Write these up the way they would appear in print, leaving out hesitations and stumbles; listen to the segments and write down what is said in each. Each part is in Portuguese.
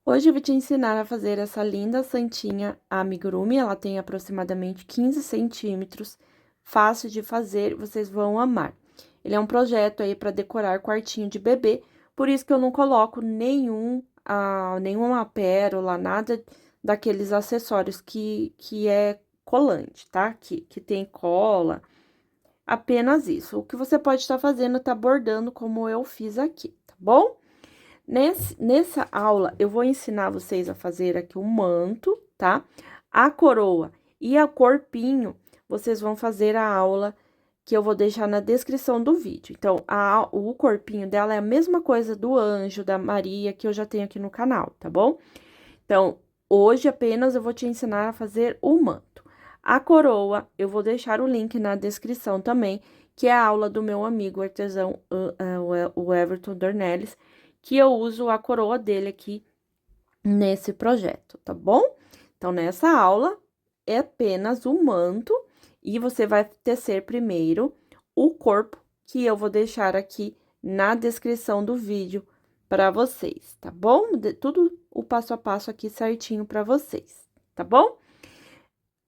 Hoje eu vou te ensinar a fazer essa linda santinha amigurumi, ela tem aproximadamente 15 centímetros, fácil de fazer, vocês vão amar. Ele é um projeto aí para decorar quartinho de bebê, por isso que eu não coloco nenhuma pérola, nada daqueles acessórios que é colante, tá? Que tem cola, apenas isso. O que você pode estar fazendo tá bordando como eu fiz aqui, tá bom? Nessa aula, eu vou ensinar vocês a fazer aqui o manto, tá? A coroa e a corpinho, vocês vão fazer a aula que eu vou deixar na descrição do vídeo. Então, o corpinho dela é a mesma coisa do anjo, da Maria, que eu já tenho aqui no canal, tá bom? Então, hoje apenas eu vou te ensinar a fazer o manto. A coroa, eu vou deixar o link na descrição também, que é a aula do meu amigo artesão, o Everton Dornelles, que eu uso a coroa dele aqui nesse projeto, tá bom? Então, nessa aula, é apenas o manto, e você vai tecer primeiro o corpo, que eu vou deixar aqui na descrição do vídeo para vocês, tá bom? Tudo o passo a passo aqui certinho para vocês, tá bom?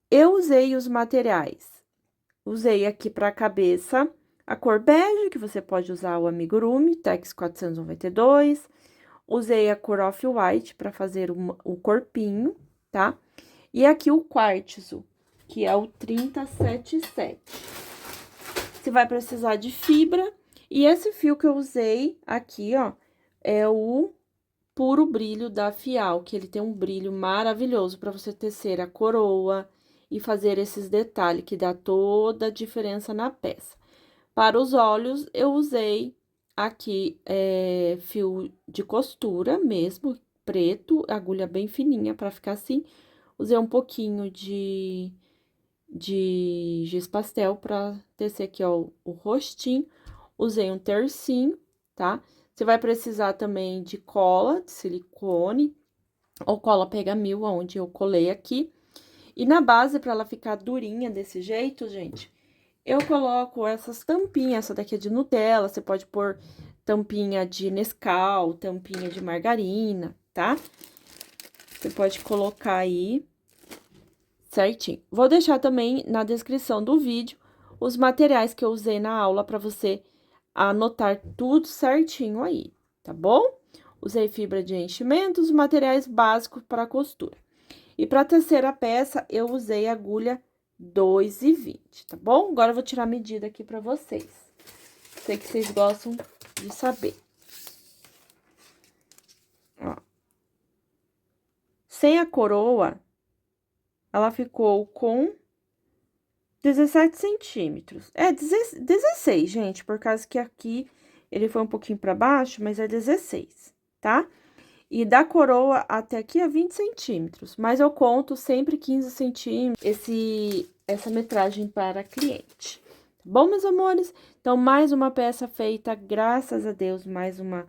Eu usei os materiais. Usei aqui para a cabeça a cor bege, que você pode usar o amigurumi, Tex 492. Usei a cor off-white para fazer o corpinho, tá? E aqui o quartzo, que é o 377. Você vai precisar de fibra. E esse fio que eu usei aqui, ó, é o puro brilho da Fial, que ele tem um brilho maravilhoso para você tecer a coroa e fazer esses detalhes, que dá toda a diferença na peça. Para os olhos, eu usei aqui fio de costura mesmo, preto, agulha bem fininha para ficar assim. Usei um pouquinho de giz pastel para tecer aqui, ó, o rostinho. Usei um tercinho, tá? Você vai precisar também de cola de silicone ou cola pega-mil, onde eu colei aqui. E na base, para ela ficar durinha desse jeito, gente, eu coloco essas tampinhas. Essa daqui é de Nutella, você pode pôr tampinha de Nescau, tampinha de margarina, tá? Você pode colocar aí certinho. Vou deixar também na descrição do vídeo os materiais que eu usei na aula para você anotar tudo certinho aí, tá bom? Usei fibra de enchimento, os materiais básicos para costura. E para tecer a peça, eu usei agulha 2,20, tá bom? Agora eu vou tirar a medida aqui para vocês. Sei que vocês gostam de saber. Ó. Sem a coroa, ela ficou com 17 centímetros. É 16, gente, por causa que aqui ele foi um pouquinho para baixo, mas é 16, tá? E da coroa até aqui é 20 centímetros, mas eu conto sempre 15 centímetros essa metragem para cliente. Tá bom, meus amores? Então, mais uma peça feita, graças a Deus, mais uma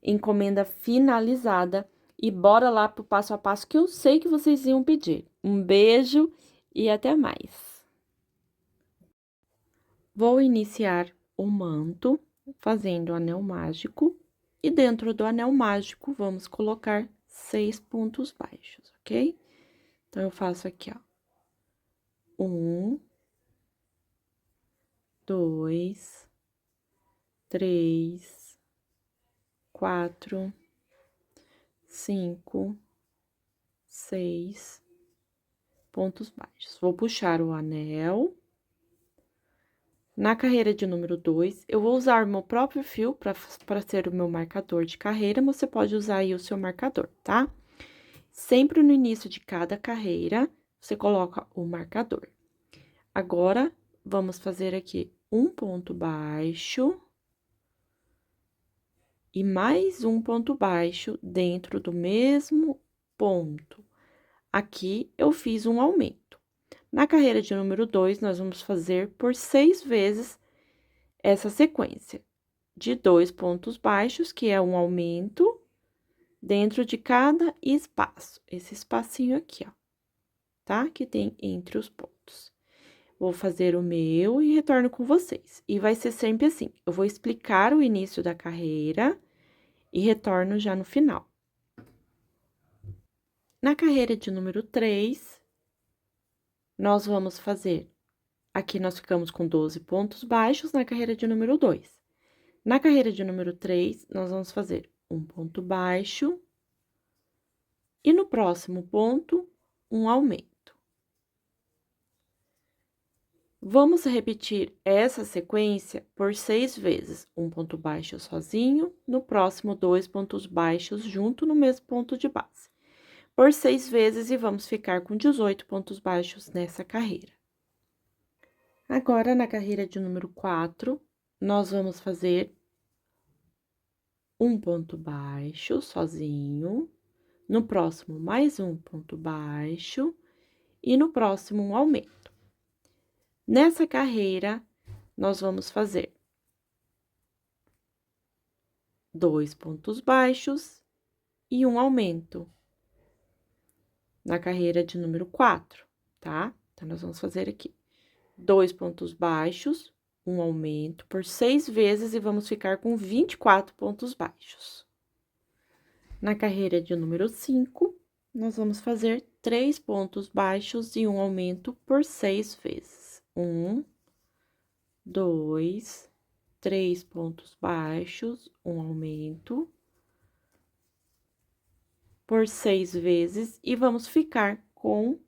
encomenda finalizada. E bora lá pro passo a passo que eu sei que vocês iam pedir. Um beijo e até mais. Vou iniciar o manto fazendo o anel mágico. E dentro do anel mágico, vamos colocar 6 pontos baixos, ok? Então, eu faço aqui, ó. 1, 2, 3, 4, 5, 6 pontos baixos. Vou puxar o anel. Na carreira de número 2, eu vou usar o meu próprio fio para ser o meu marcador de carreira, você pode usar aí o seu marcador, tá? Sempre no início de cada carreira, você coloca o marcador. Agora, vamos fazer aqui um ponto baixo e mais um ponto baixo dentro do mesmo ponto. Aqui, eu fiz um aumento. Na carreira de número 2, nós vamos fazer por 6 vezes essa sequência de 2 pontos baixos, que é um aumento dentro de cada espaço. Esse espacinho aqui, ó, tá? Que tem entre os pontos. Vou fazer o meu e retorno com vocês. E vai ser sempre assim, eu vou explicar o início da carreira e retorno já no final. Na carreira de número 3, nós vamos fazer, aqui nós ficamos com 12 pontos baixos na carreira de número 2. Na carreira de número 3, nós vamos fazer um ponto baixo e no próximo ponto, um aumento. Vamos repetir essa sequência por 6 vezes, um ponto baixo sozinho, no próximo 2 pontos baixos junto no mesmo ponto de base. Por 6 vezes e vamos ficar com 18 pontos baixos nessa carreira. Agora, na carreira de número 4, nós vamos fazer um ponto baixo sozinho, no próximo mais um ponto baixo e no próximo um aumento. Nessa carreira, nós vamos fazer 2 pontos baixos e um aumento na carreira de número 4, tá? Então, nós vamos fazer aqui 2 pontos baixos, um aumento por 6 vezes e vamos ficar com 24 pontos baixos. Na carreira de número 5, nós vamos fazer 3 pontos baixos e um aumento por 6 vezes. 1, 2, 3 pontos baixos, um aumento por 6 vezes e vamos ficar com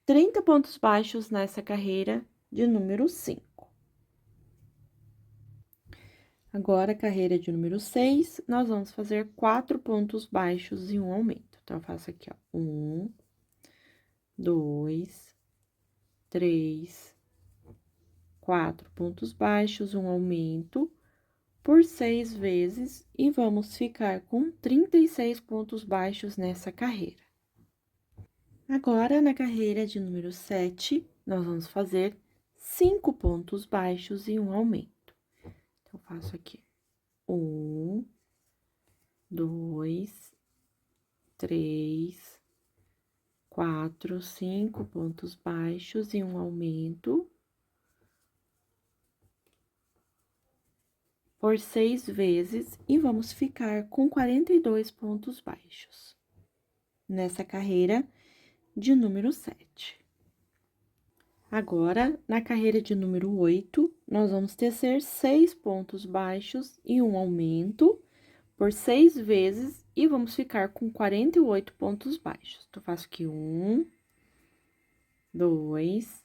30 pontos baixos nessa carreira de número 5. Agora, carreira de número 6, nós vamos fazer 4 pontos baixos e um aumento. Então, eu faço aqui, ó, 1, 2, 3, 4 pontos baixos, um aumento por 6 vezes e vamos ficar com 36 pontos baixos nessa carreira. Agora, na carreira de número 7, nós vamos fazer 5 pontos baixos e um aumento. Então, eu faço aqui 1, 2, 3, 4, 5 pontos baixos e um aumento por 6 vezes e vamos ficar com 42 pontos baixos nessa carreira de número 7. Agora, na carreira de número 8, nós vamos tecer 6 pontos baixos e um aumento por 6 vezes e vamos ficar com 48 pontos baixos. Então, eu faço aqui 1, 2,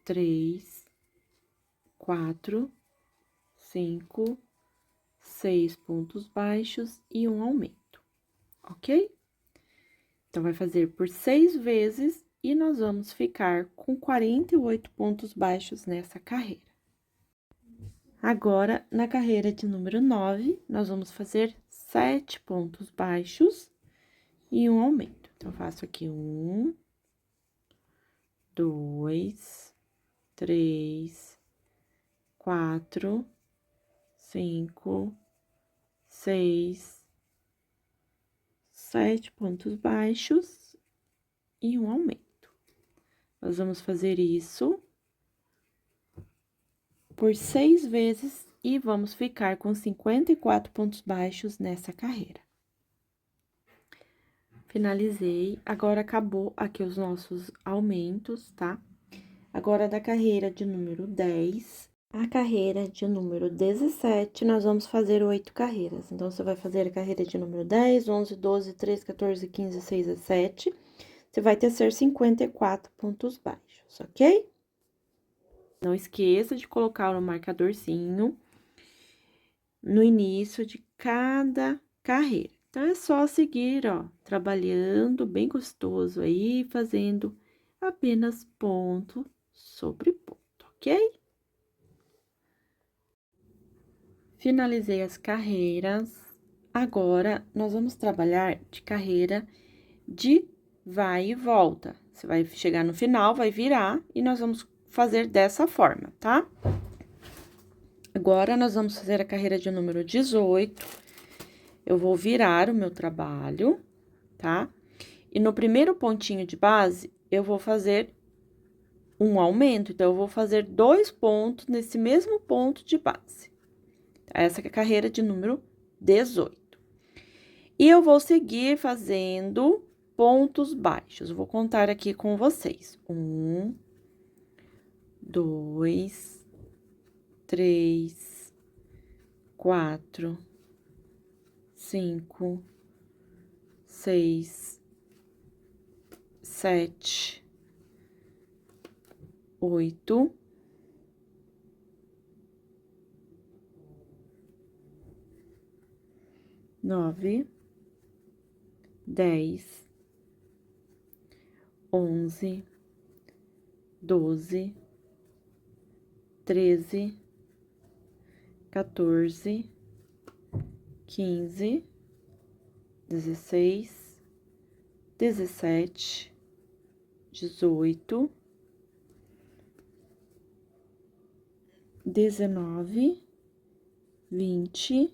3, 4, 5, 6 pontos baixos e um aumento, ok? Então, vai fazer por 6 vezes e nós vamos ficar com 48 pontos baixos nessa carreira. Agora, na carreira de número 9, nós vamos fazer 7 pontos baixos e um aumento. Então, eu faço aqui 1, 2, 3, 4, 5, 6, 7 pontos baixos e um aumento. Nós vamos fazer isso por 6 vezes e vamos ficar com 54 pontos baixos nessa carreira. Finalizei, agora acabou aqui os nossos aumentos, tá? Agora, da carreira de número 10, a carreira de número 17, nós vamos fazer 8 carreiras. Então, você vai fazer a carreira de número 10, 11, 12, 13, 14, 15, 16, 17. Você vai tecer 54 pontos baixos, ok? Não esqueça de colocar o marcadorzinho no início de cada carreira. Então, é só seguir, ó, trabalhando bem gostoso aí, fazendo apenas ponto sobre ponto, ok? Finalizei as carreiras. Agora, nós vamos trabalhar de carreira de vai e volta. Você vai chegar no final, vai virar e nós vamos fazer dessa forma, tá? Agora, nós vamos fazer a carreira de número 18. Eu vou virar o meu trabalho, tá? E no primeiro pontinho de base, eu vou fazer um aumento. Então, eu vou fazer 2 pontos nesse mesmo ponto de base. Essa que é a carreira de número 18. E eu vou seguir fazendo pontos baixos. Eu vou contar aqui com vocês. 1, 2, 3, 4, 5, 6, 7, 8, 9, 10, 11, 12, 13, 14, 15, 16, 17, 18, 19, 20,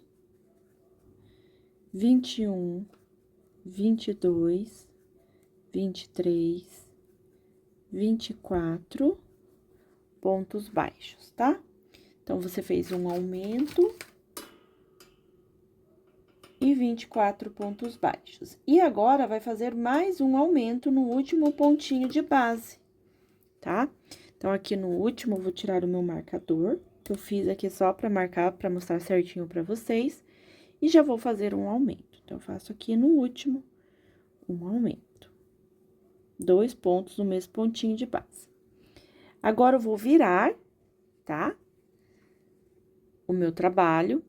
21, 22, 23, 24 pontos baixos, tá? Então, você fez um aumento e 24 pontos baixos. E agora, vai fazer mais um aumento no último pontinho de base, tá? Então, aqui no último, eu vou tirar o meu marcador, que eu fiz aqui só pra marcar, pra mostrar certinho pra vocês, e já vou fazer um aumento. Então, eu faço aqui no último um aumento. 2 pontos no mesmo pontinho de base. Agora, eu vou virar, tá? O meu trabalho.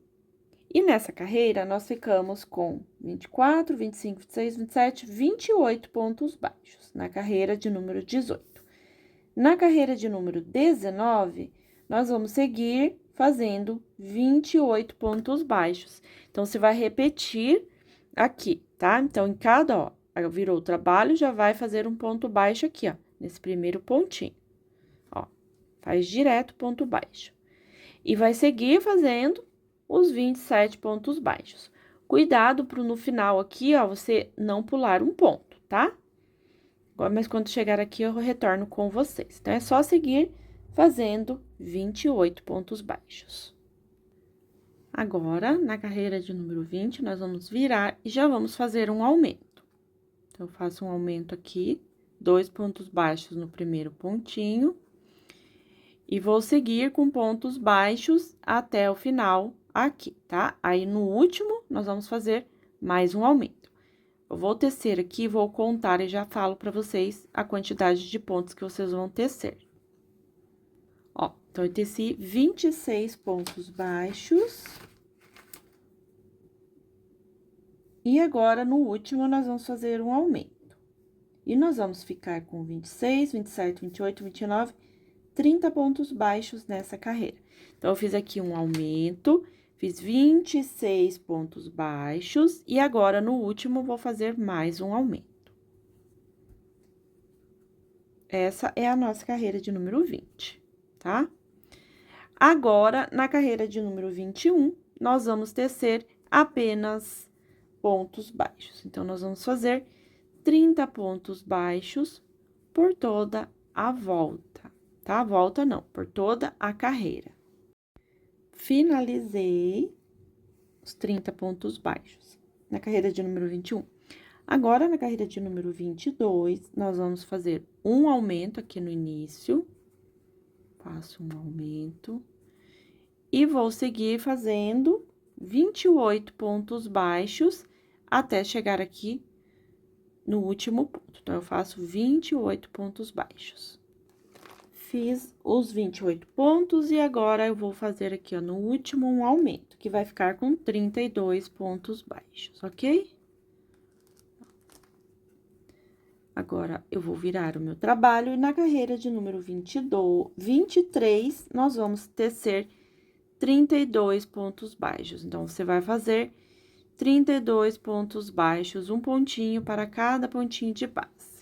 E nessa carreira, nós ficamos com 24, 25, 26, 27, 28 pontos baixos, na carreira de número 18. Na carreira de número 19, nós vamos seguir fazendo 28 pontos baixos. Então, você vai repetir aqui, tá? Então, em cada, ó, virou o trabalho, já vai fazer um ponto baixo aqui, ó, nesse primeiro pontinho. Ó, faz direto ponto baixo. E vai seguir fazendo os 27 pontos baixos. Cuidado pro no final aqui, ó, você não pular um ponto, tá? Mas quando chegar aqui, eu retorno com vocês. Então, é só seguir fazendo 28 pontos baixos. Agora, na carreira de número 20, nós vamos virar e já vamos fazer um aumento. Então, eu faço um aumento aqui, 2 pontos baixos no primeiro pontinho. E vou seguir com pontos baixos até o final aqui, tá? Aí, no último, nós vamos fazer mais um aumento. Eu vou tecer aqui, vou contar e já falo pra vocês a quantidade de pontos que vocês vão tecer. Ó, então, eu teci 26 pontos baixos. E agora, no último, nós vamos fazer um aumento. E nós vamos ficar com 26, 27, 28, 29, 30 pontos baixos nessa carreira. Então, eu fiz aqui um aumento, fiz 26 pontos baixos, e agora, no último, vou fazer mais um aumento. Essa é a nossa carreira de número 20, tá? Agora, na carreira de número 21, nós vamos tecer apenas pontos baixos. Então, nós vamos fazer 30 pontos baixos por toda a volta, tá? Volta não, por toda a carreira. Finalizei os 30 pontos baixos na carreira de número 21. Agora, na carreira de número 22, nós vamos fazer um aumento aqui no início. Faço um aumento. E vou seguir fazendo 28 pontos baixos até chegar aqui no último ponto. Então, eu faço 28 pontos baixos. Fiz os 28 pontos e agora eu vou fazer aqui, ó, no último um aumento, que vai ficar com 32 pontos baixos, ok? Agora, eu vou virar o meu trabalho e na carreira de número 23, nós vamos tecer 32 pontos baixos. Então, você vai fazer 32 pontos baixos, um pontinho para cada pontinho de base.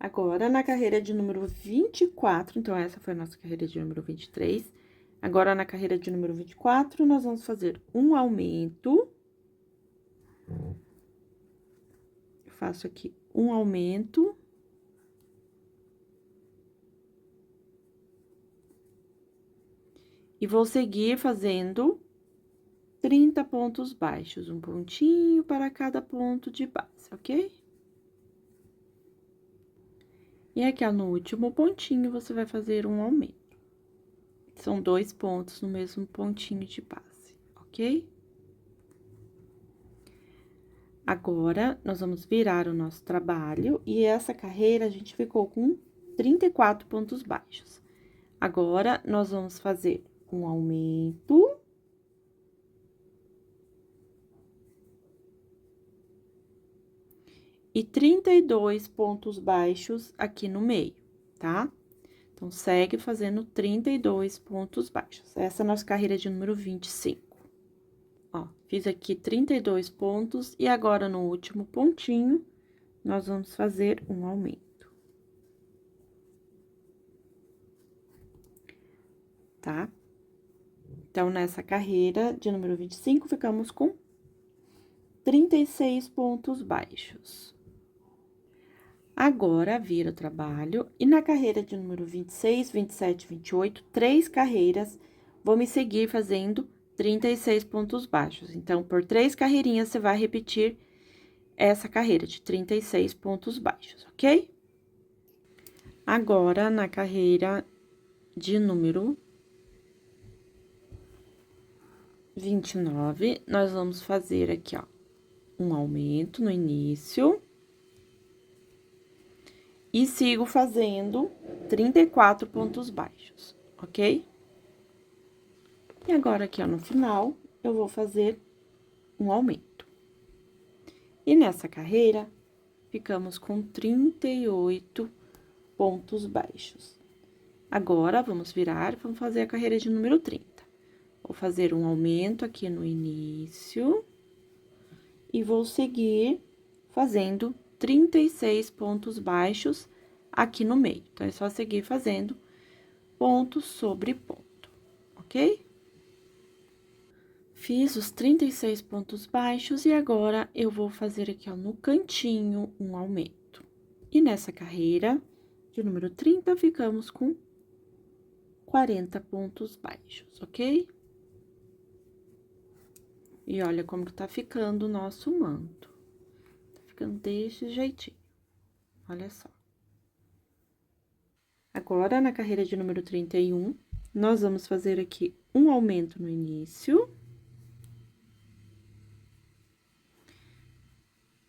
Agora, na carreira de número 24, então, essa foi a nossa carreira de número 23. Agora, na carreira de número 24, nós vamos fazer um aumento. Eu faço aqui um aumento. E vou seguir fazendo 30 pontos baixos, um pontinho para cada ponto de base, ok? E aqui, ó, no último pontinho, você vai fazer um aumento. São 2 pontos no mesmo pontinho de base, ok? Agora, nós vamos virar o nosso trabalho, e essa carreira a gente ficou com 34 pontos baixos. Agora, nós vamos fazer um aumento. E 32 pontos baixos aqui no meio, tá? Então, segue fazendo 32 pontos baixos. Essa é a nossa carreira de número 25. Ó, fiz aqui 32 pontos e agora no último pontinho, nós vamos fazer um aumento. Tá? Então, nessa carreira de número 25, ficamos com 36 pontos baixos. Agora, vira o trabalho, e na carreira de número 26, 27, 28, 3 carreiras, vou me seguir fazendo 36 pontos baixos. Então, por 3 carreirinhas, você vai repetir essa carreira de 36 pontos baixos, ok? Agora, na carreira de número 29, nós vamos fazer aqui, ó, um aumento no início. E sigo fazendo 34 pontos baixos, ok? E agora, aqui, ó, no final, eu vou fazer um aumento. E nessa carreira, ficamos com 38 pontos baixos. Agora, vamos virar, vamos fazer a carreira de número 30. Vou fazer um aumento aqui no início. E vou seguir fazendo 36 pontos baixos aqui no meio. Então, é só seguir fazendo ponto sobre ponto, ok? Fiz os 36 pontos baixos e agora eu vou fazer aqui, ó, no cantinho, um aumento. E nessa carreira de número 30, ficamos com 40 pontos baixos, ok? E olha como que tá ficando o nosso manto. Tá ficando desse jeitinho. Olha só. Agora, na carreira de número 31, nós vamos fazer aqui um aumento no início.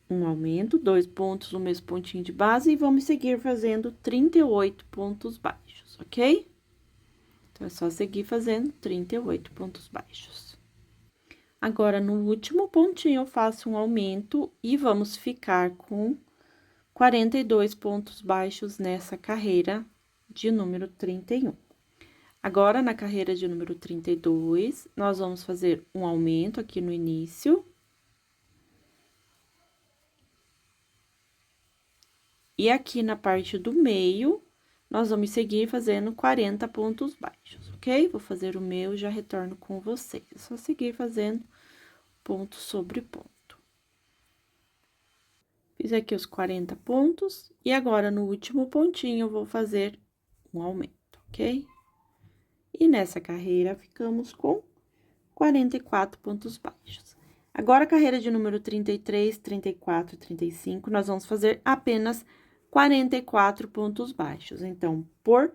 Um aumento, 2 pontos no mesmo pontinho de base, e vamos seguir fazendo 38 pontos baixos, ok? Então, é só seguir fazendo 38 pontos baixos. Agora, no último pontinho, eu faço um aumento e vamos ficar com 42 pontos baixos nessa carreira de número 31. Agora, na carreira de número 32, nós vamos fazer um aumento aqui no início. E aqui na parte do meio, nós vamos seguir fazendo 40 pontos baixos, ok? Vou fazer o meu e já retorno com vocês. É só seguir fazendo ponto sobre ponto. Fiz aqui os 40 pontos, e agora, no último pontinho, eu vou fazer um aumento, ok? E nessa carreira, ficamos com 44 pontos baixos. Agora, a carreira de número 33, 34 e 35, nós vamos fazer apenas 44 pontos baixos. Então, por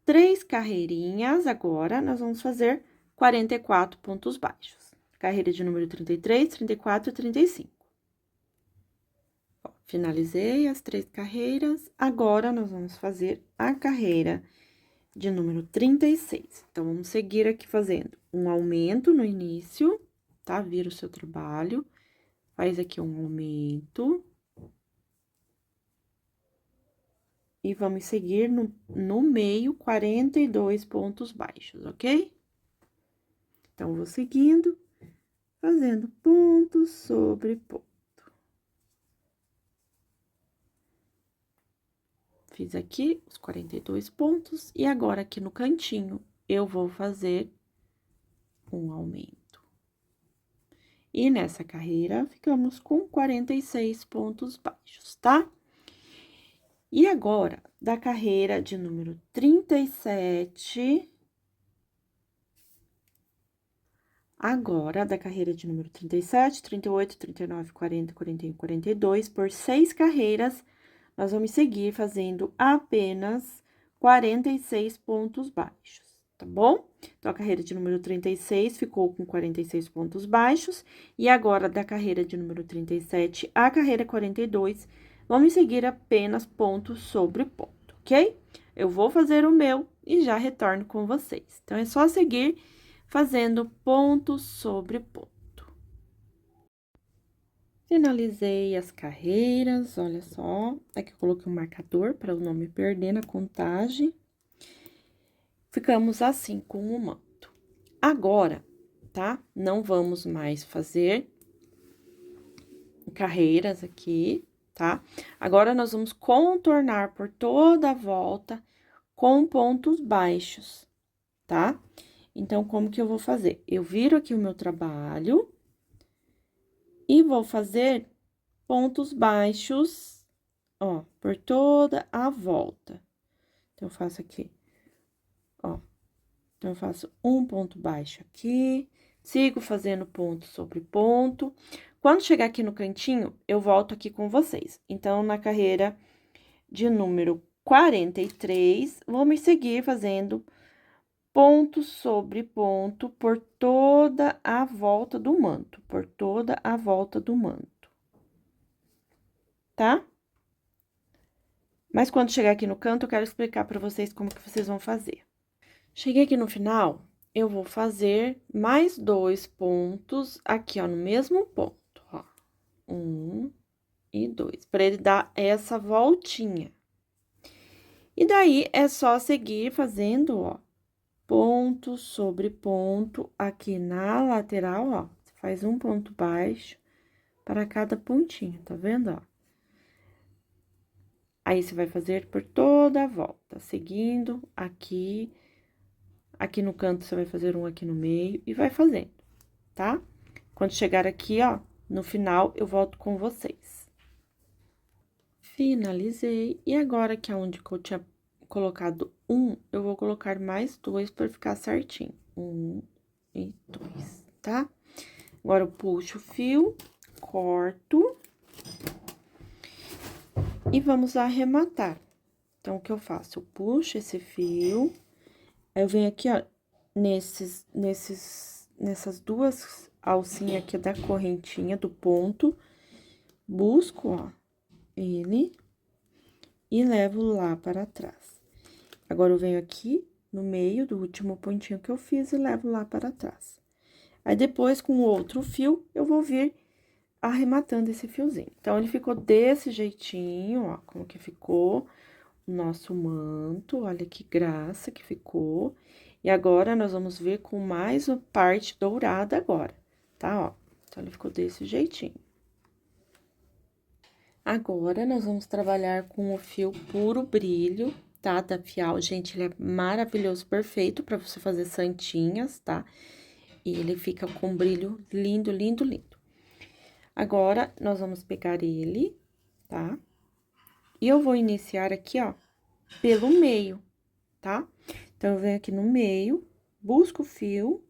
3 carreirinhas, agora, nós vamos fazer 44 pontos baixos. Carreira de número 33, 34 e 35. Ó, finalizei as 3 carreiras, agora, nós vamos fazer a carreira de número 36. Então, vamos seguir aqui fazendo um aumento no início, tá? Vira o seu trabalho, faz aqui um aumento. E vamos seguir no meio 42 pontos baixos, ok? Então, vou seguindo, fazendo ponto sobre ponto. Fiz aqui os 42 pontos, e agora, aqui no cantinho, eu vou fazer um aumento. E nessa carreira, ficamos com 46 pontos baixos, tá? E agora, da carreira de número 37 Agora, da carreira de número 37, 38, 39, 40, 41, 42, por 6 carreiras, nós vamos seguir fazendo apenas 46 pontos baixos, tá bom? Então, a carreira de número 36 ficou com 46 pontos baixos, e agora, da carreira de número 37 à carreira 42, vamos seguir apenas ponto sobre ponto, ok? Eu vou fazer o meu e já retorno com vocês. Então, é só seguir fazendo ponto sobre ponto. Finalizei as carreiras, olha só. Aqui eu coloquei um marcador para eu não me perder na contagem. Ficamos assim com o manto. Agora, tá? Não vamos mais fazer carreiras aqui, tá? Agora, nós vamos contornar por toda a volta com pontos baixos, tá? Então, como que eu vou fazer? Eu viro aqui o meu trabalho e vou fazer pontos baixos, ó, por toda a volta. Então, eu faço aqui, ó. Então, eu faço um ponto baixo aqui, sigo fazendo ponto sobre ponto. Quando chegar aqui no cantinho, eu volto aqui com vocês. Então, na carreira de número 43, vamos seguir fazendo ponto sobre ponto por toda a volta do manto, por toda a volta do manto, tá? Mas quando chegar aqui no canto, eu quero explicar para vocês como que vocês vão fazer. Cheguei aqui no final, eu vou fazer mais 2 pontos aqui, ó, no mesmo ponto, ó. 1 e 2, para ele dar essa voltinha. E daí, é só seguir fazendo, ó, ponto sobre ponto aqui na lateral, ó. Você faz um ponto baixo para cada pontinho, tá vendo, ó? Aí, você vai fazer por toda a volta, seguindo aqui. Aqui no canto, você vai fazer um aqui no meio e vai fazendo, tá? Quando chegar aqui, ó, no final, eu volto com vocês. Finalizei. E agora, que é onde que eu tinha colocado um, eu vou colocar mais 2 para ficar certinho. 1 e 2, tá? Agora, eu puxo o fio, corto e vamos arrematar. Então, o que eu faço? Eu puxo esse fio, aí eu venho aqui, ó, nessas duas alcinhas aqui da correntinha do ponto, busco, ó, ele e levo lá para trás. Agora, eu venho aqui no meio do último pontinho que eu fiz e levo lá para trás. Aí, depois, com o outro fio, eu vou vir arrematando esse fiozinho. Então, ele ficou desse jeitinho, ó, como que ficou o nosso manto, olha que graça que ficou. E agora, nós vamos ver com mais uma parte dourada agora, tá, ó. Então, ele ficou desse jeitinho. Agora, nós vamos trabalhar com o fio puro brilho, tá, da Fial. Gente, ele é maravilhoso, perfeito para você fazer santinhas, tá? E ele fica com brilho lindo, lindo, lindo. Agora, nós vamos pegar ele, tá? E eu vou iniciar aqui, ó, pelo meio, tá? Então, eu venho aqui no meio, busco o fio.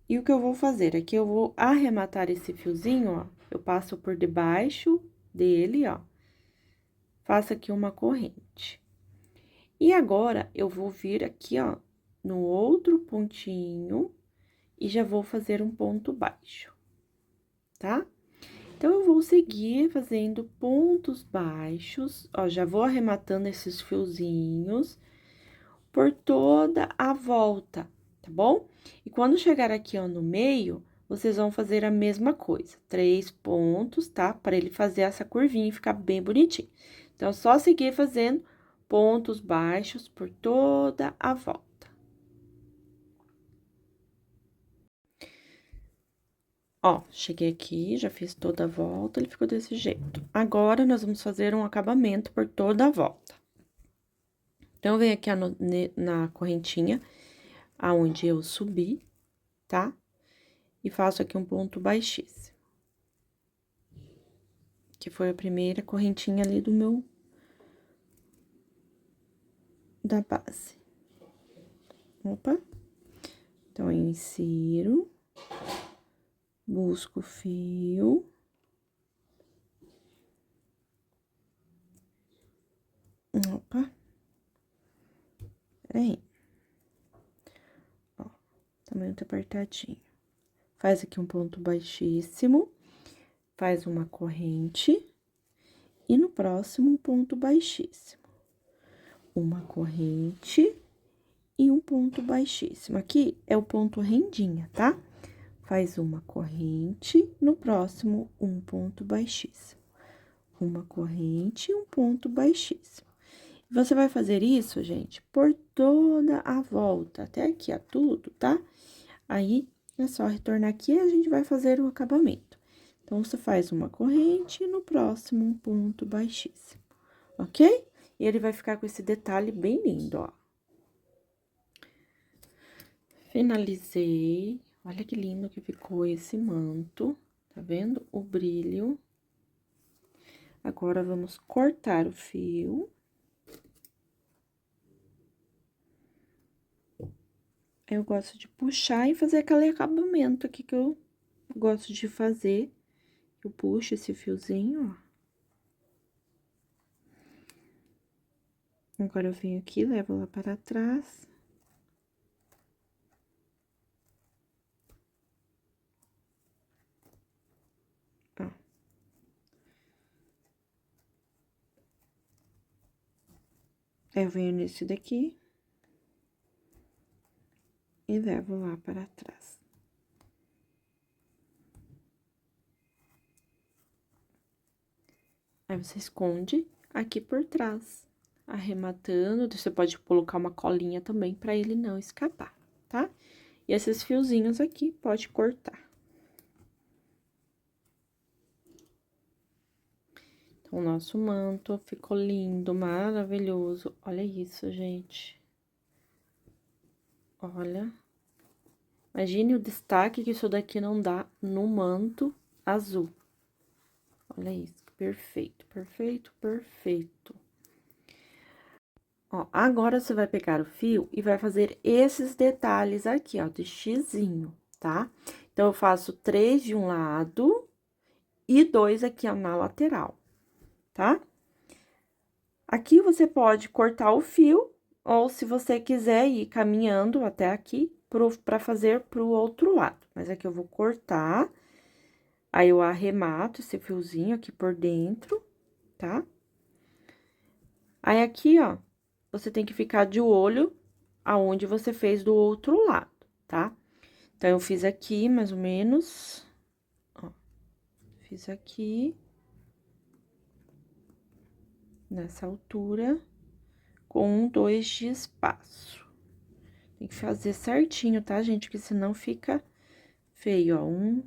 E o que eu vou fazer? Aqui, eu vou arrematar esse fiozinho, ó. Eu passo por debaixo dele, ó. Faço aqui uma corrente. E agora, eu vou vir aqui, ó, no outro pontinho e já vou fazer um ponto baixo, tá? Então, eu vou seguir fazendo pontos baixos, ó, já vou arrematando esses fiozinhos por toda a volta, tá bom? E quando chegar aqui, ó, no meio, vocês vão fazer a mesma coisa, 3 pontos, tá? Para ele fazer essa curvinha e ficar bem bonitinho. Então, é só seguir fazendo pontos baixos por toda a volta. Ó, cheguei aqui, já fiz toda a volta, ele ficou desse jeito. Agora, nós vamos fazer um acabamento por toda a volta. Então, eu venho aqui na correntinha, aonde eu subi, tá? E faço aqui um ponto baixíssimo. Que foi a primeira correntinha ali da base. Opa! Então, eu insiro, busco o fio. Opa. Aí. Ó, tá muito apertadinho. Faz aqui um ponto baixíssimo, faz uma corrente, e no próximo, um ponto baixíssimo. Uma corrente e um ponto baixíssimo. Aqui é o ponto rendinha, tá? Faz uma corrente, no próximo, um ponto baixíssimo. Uma corrente e um ponto baixíssimo. Você vai fazer isso, gente, por toda a volta, até aqui, ó, tudo, tá? Aí, é só retornar aqui e a gente vai fazer o acabamento. Então, você faz uma corrente e no próximo, um ponto baixíssimo, ok? E ele vai ficar com esse detalhe bem lindo, ó. Finalizei. Olha que lindo que ficou esse manto, tá vendo? O brilho. Agora, vamos cortar o fio. Eu gosto de puxar e fazer aquele acabamento aqui que eu gosto de fazer. Eu puxo esse fiozinho, ó. Agora, eu venho aqui, levo lá para trás. Ó. Aí, eu venho nesse daqui. E levo lá para trás. Aí, você esconde aqui por trás, arrematando. Você pode colocar uma colinha também para ele não escapar, tá? E esses fiozinhos aqui, pode cortar. Então, o nosso manto ficou lindo, maravilhoso. Olha isso, gente. Olha. Imagine o destaque que isso daqui não dá no manto azul. Olha isso, perfeito, perfeito, perfeito. Ó, agora, você vai pegar o fio e vai fazer esses detalhes aqui, ó, de xizinho, tá? Então, eu faço 3 de um lado e 2 aqui, ó, na lateral, tá? Aqui, você pode cortar o fio, ou se você quiser ir caminhando até aqui, pra fazer pro outro lado. Mas aqui eu vou cortar, aí eu arremato esse fiozinho aqui por dentro, tá? Aí, aqui, ó, você tem que ficar de olho aonde você fez do outro lado, tá? Então, eu fiz aqui, mais ou menos, ó, fiz aqui, nessa altura, com 2 de espaço. Tem que fazer certinho, tá, gente? Porque senão fica feio, ó, 1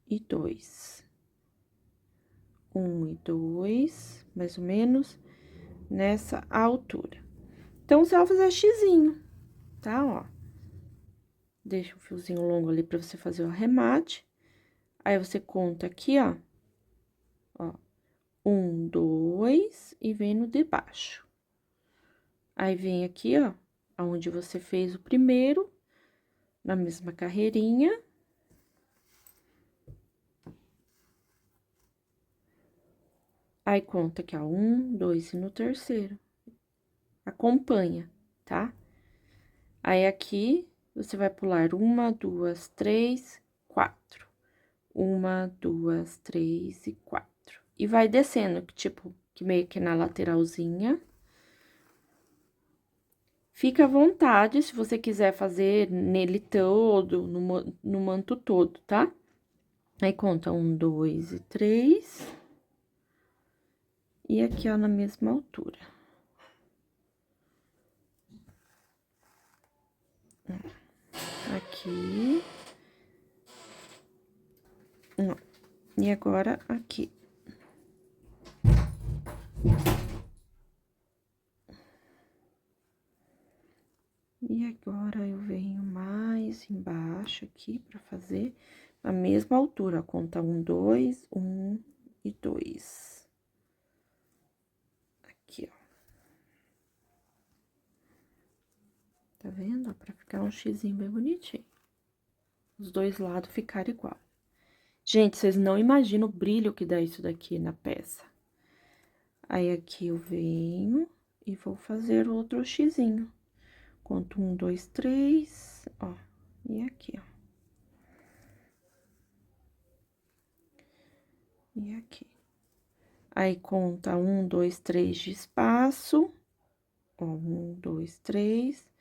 e 2. 1 e 2, mais ou menos, nessa altura. Então, você vai fazer xizinho, tá, ó. Deixa o fiozinho longo ali pra você fazer o arremate. Aí, você conta aqui, ó. Ó, 1, 2, e vem no de baixo. Aí, vem aqui, ó, aonde você fez o primeiro, na mesma carreirinha. Aí, conta aqui, ó, 1, 2 e no terceiro. Acompanha, tá? Aí, aqui, você vai pular 1, 2, 3, 4. 1, 2, 3 e 4. E vai descendo, tipo, que meio que na lateralzinha. Fica à vontade, se você quiser fazer nele todo, no manto todo, tá? Aí, conta 1, 2 e 3. E aqui, ó, na mesma altura. Aqui. Não. E agora, aqui. E agora, eu venho mais embaixo aqui pra fazer a mesma altura. Conta 1, 2, 1 e 2. Aqui, ó. Tá vendo? Pra ficar um xizinho bem bonitinho. Os dois lados ficarem igual. Gente, vocês não imaginam o brilho que dá isso daqui na peça. Aí, aqui eu venho e vou fazer outro xizinho. Conto 1, 2, 3, ó. E aqui, ó. E aqui. Aí, conta 1, 2, 3 de espaço. Ó, 1, 2, 3.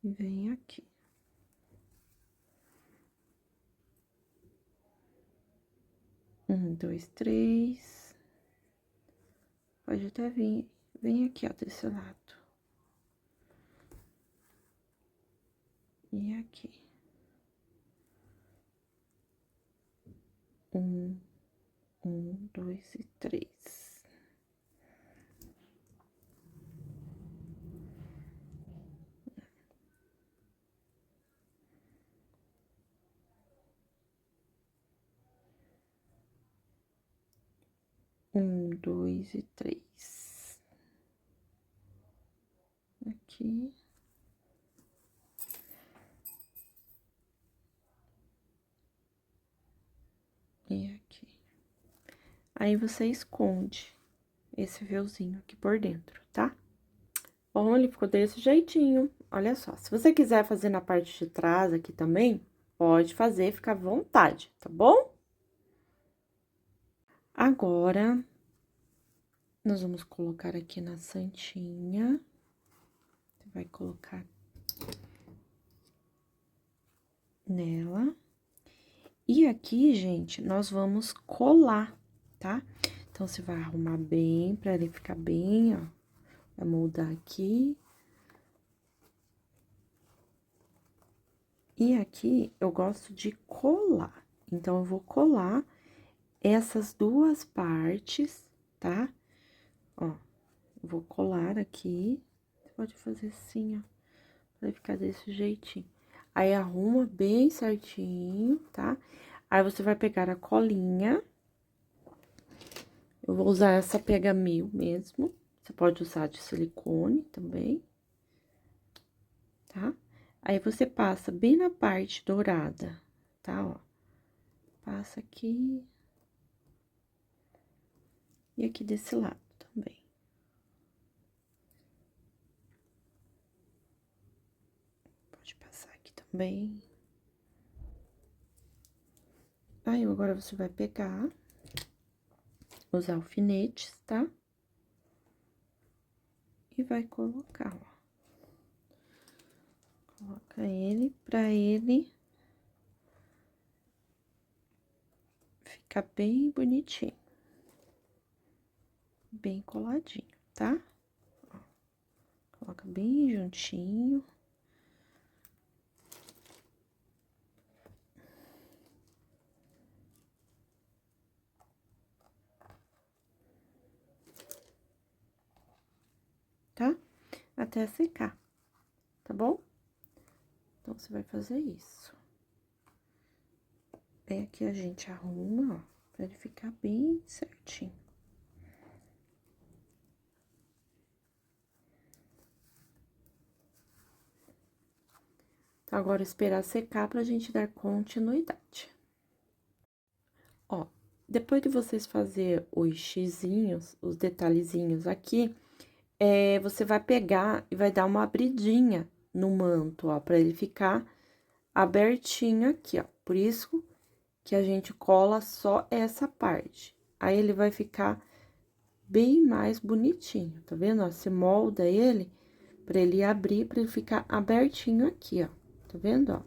E vem aqui. Um, dois, três. Pode até vir. Vem aqui, ó, desse lado. E aqui. Um, dois e três. Um, dois e três. Aqui. E aqui. Aí, você esconde esse véuzinho aqui por dentro, tá? Bom, ele ficou desse jeitinho. Olha só, se você quiser fazer na parte de trás aqui também, pode fazer, fica à vontade, tá bom? Agora, nós vamos colocar aqui na santinha. Você vai colocar nela. E aqui, gente, nós vamos colar, tá? Então, você vai arrumar bem, pra ele ficar bem, ó. Vai moldar aqui. E aqui, eu gosto de colar. Então, eu vou colar essas duas partes, tá? Ó, vou colar aqui. Você pode fazer assim, ó, pra ficar desse jeitinho. Aí, arruma bem certinho, tá? Aí, você vai pegar a colinha. Eu vou usar essa Pega Mil mesmo. Você pode usar de silicone também, tá? Aí, você passa bem na parte dourada, tá? Ó, passa aqui. E aqui desse lado também. Pode passar aqui também. Aí, agora, você vai pegar, usar alfinetes, tá? E vai colocar, ó. Coloca ele pra ele ficar bem bonitinho. Bem coladinho, tá? Ó, coloca bem juntinho. Tá? Até secar, tá bom? Então, você vai fazer isso. Aí, aqui a gente arruma, ó, pra ele ficar bem certinho. Então, agora, esperar secar pra gente dar continuidade. Ó, depois de vocês fazer os xizinhos, os detalhezinhos aqui, você vai pegar e vai dar uma abridinha no manto, ó, pra ele ficar abertinho aqui, ó. Por isso que a gente cola só essa parte. Aí, ele vai ficar bem mais bonitinho, tá vendo? Ó, você molda ele pra ele abrir, pra ele ficar abertinho aqui, ó. Tá vendo, ó?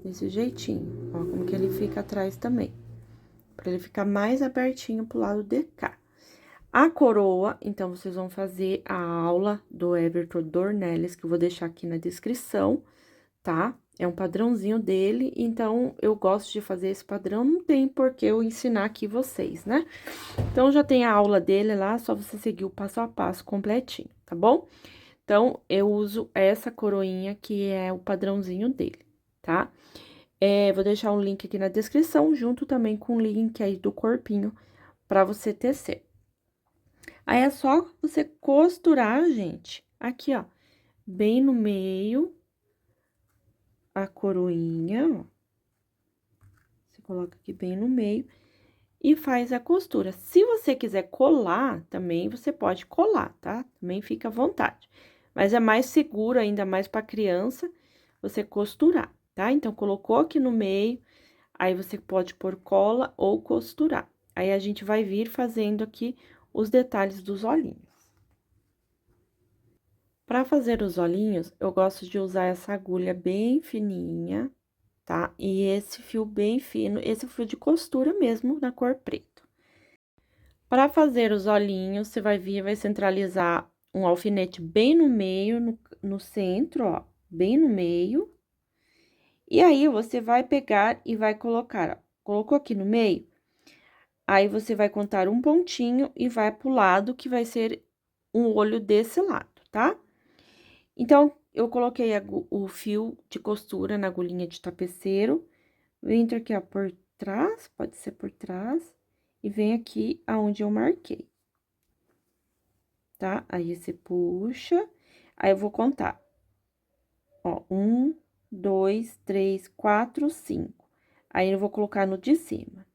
Desse jeitinho, ó, como que ele fica atrás também. Pra ele ficar mais abertinho pro lado de cá. A coroa, então, vocês vão fazer a aula do Everton Dornelles, que eu vou deixar aqui na descrição, tá? É um padrãozinho dele, então, eu gosto de fazer esse padrão, não tem por que eu ensinar aqui vocês, né? Então, já tem a aula dele lá, só você seguir o passo a passo completinho, tá bom? Então, eu uso essa coroinha, que é o padrãozinho dele, tá? Vou deixar um link aqui na descrição, junto também com o link aí do corpinho, pra você tecer. Aí, é só você costurar, gente, aqui, ó, bem no meio a coroinha, ó. Você coloca aqui bem no meio e faz a costura. Se você quiser colar, também você pode colar, tá? Também fica à vontade. Mas é mais seguro, ainda mais para criança, você costurar, tá? Então, colocou aqui no meio, aí você pode pôr cola ou costurar. Aí, a gente vai vir fazendo aqui os detalhes dos olhinhos. Para fazer os olhinhos, eu gosto de usar essa agulha bem fininha, tá? E esse fio bem fino, esse fio de costura mesmo, na cor preto. Para fazer os olhinhos, você vai vir, vai centralizar um alfinete bem no meio, no centro, ó, bem no meio. E aí, você vai pegar e vai colocar, ó, colocou aqui no meio, aí você vai contar um pontinho e vai pro lado, que vai ser um olho desse lado, tá? Então, eu coloquei o fio de costura na agulhinha de tapeceiro, entro aqui, ó, por trás, pode ser por trás, e vem aqui aonde eu marquei. Tá? Aí, você puxa, aí eu vou contar. Ó, 1, 2, 3, 4, 5. Aí, eu vou colocar no de cima.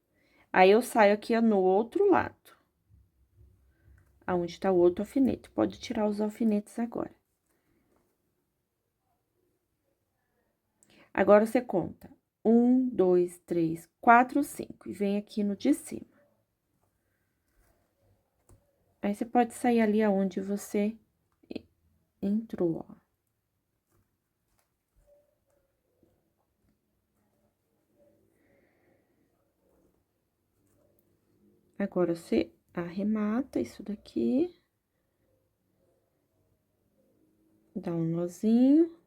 Aí, eu saio aqui, ó, no outro lado. Aonde tá o outro alfinete. Pode tirar os alfinetes agora. Agora, você conta. 1, 2, 3, 4, 5. E vem aqui no de cima. Aí, você pode sair ali aonde você entrou, ó. Agora, você arremata isso daqui. Dá um nozinho.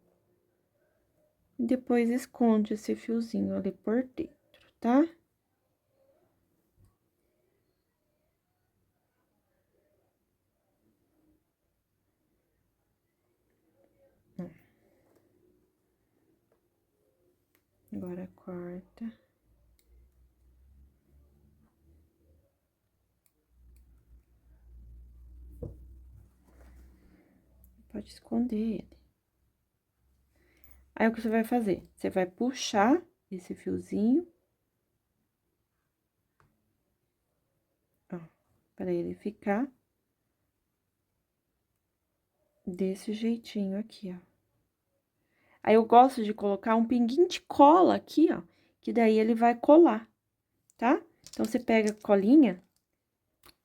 E depois esconde esse fiozinho ali por dentro, tá? Agora, corta. Pode esconder ele. Aí, o que você vai fazer? Você vai puxar esse fiozinho. Ó, pra ele ficar desse jeitinho aqui, ó. Aí, eu gosto de colocar um pinguinho de cola aqui, ó, que daí ele vai colar, tá? Então, você pega a colinha,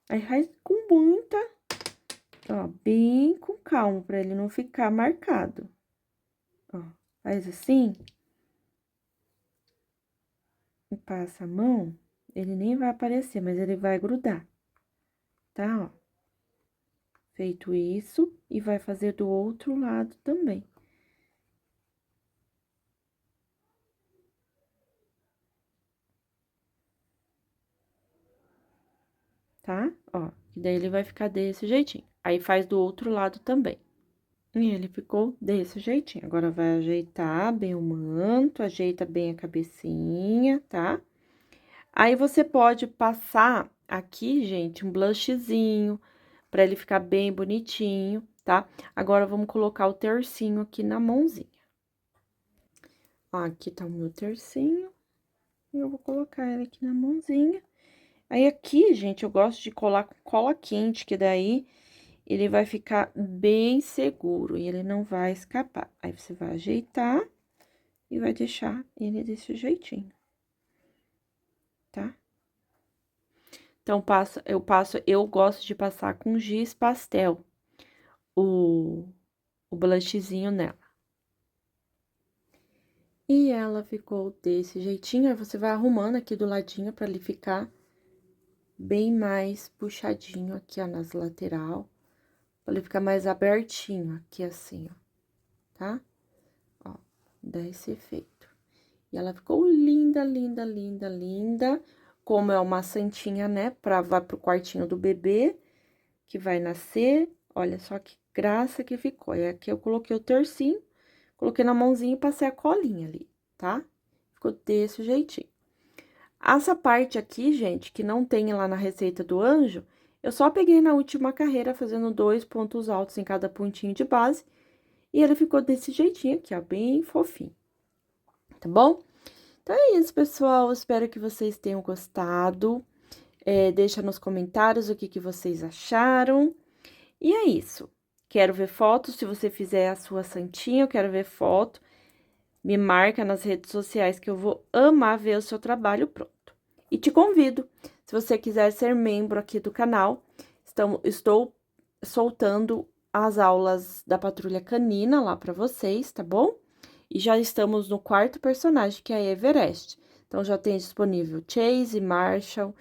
aí faz com muita, ó, bem com calma, pra ele não ficar marcado. Ó, faz assim. E passa a mão, ele nem vai aparecer, mas ele vai grudar, tá? Ó. Feito isso, e vai fazer do outro lado também. Tá? Ó, e daí ele vai ficar desse jeitinho. Aí, faz do outro lado também. E ele ficou desse jeitinho. Agora, vai ajeitar bem o manto, ajeita bem a cabecinha, tá? Aí, você pode passar aqui, gente, um blushzinho, pra ele ficar bem bonitinho, tá? Agora, vamos colocar o tercinho aqui na mãozinha. Ó, aqui tá o meu tercinho, e eu vou colocar ele aqui na mãozinha. Aí, aqui, gente, eu gosto de colar com cola quente, que daí ele vai ficar bem seguro e ele não vai escapar. Aí, você vai ajeitar e vai deixar ele desse jeitinho, tá? Então, eu gosto de passar com giz pastel o blushzinho nela. E ela ficou desse jeitinho, aí você vai arrumando aqui do ladinho pra ele ficar bem mais puxadinho aqui, ó, nas lateral, pra ele ficar mais abertinho aqui, assim, ó, tá? Ó, dá esse efeito. E ela ficou linda, linda, linda, linda, como é uma santinha, né, vai pro quartinho do bebê, que vai nascer, olha só que graça que ficou. E aqui eu coloquei o tercinho, coloquei na mãozinha e passei a colinha ali, tá? Ficou desse jeitinho. Essa parte aqui, gente, que não tem lá na receita do anjo, eu só peguei na última carreira, fazendo 2 pontos altos em cada pontinho de base, E ele ficou desse jeitinho aqui, ó, bem fofinho, tá bom? Então é isso, pessoal. Espero que vocês tenham gostado. Deixa nos comentários o que que vocês acharam. E é isso. Quero ver fotos. Se você fizer a sua santinha, eu quero ver foto. Me marca nas redes sociais que eu vou amar ver o seu trabalho pronto. E te convido, se você quiser ser membro aqui do canal, estou soltando as aulas da Patrulha Canina lá para vocês, tá bom? E já estamos no quarto personagem, que é a Everest. Então, já tem disponível Chase, Marshall,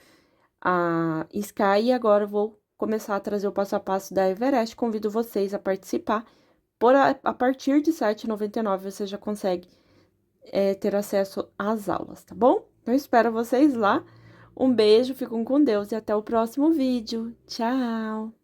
a Sky, e agora eu vou começar a trazer o passo a passo da Everest. Convido vocês a participar. A partir de R$ 7,99 você já consegue ter acesso às aulas, tá bom? Eu espero vocês lá. Um beijo, fiquem com Deus e até o próximo vídeo. Tchau!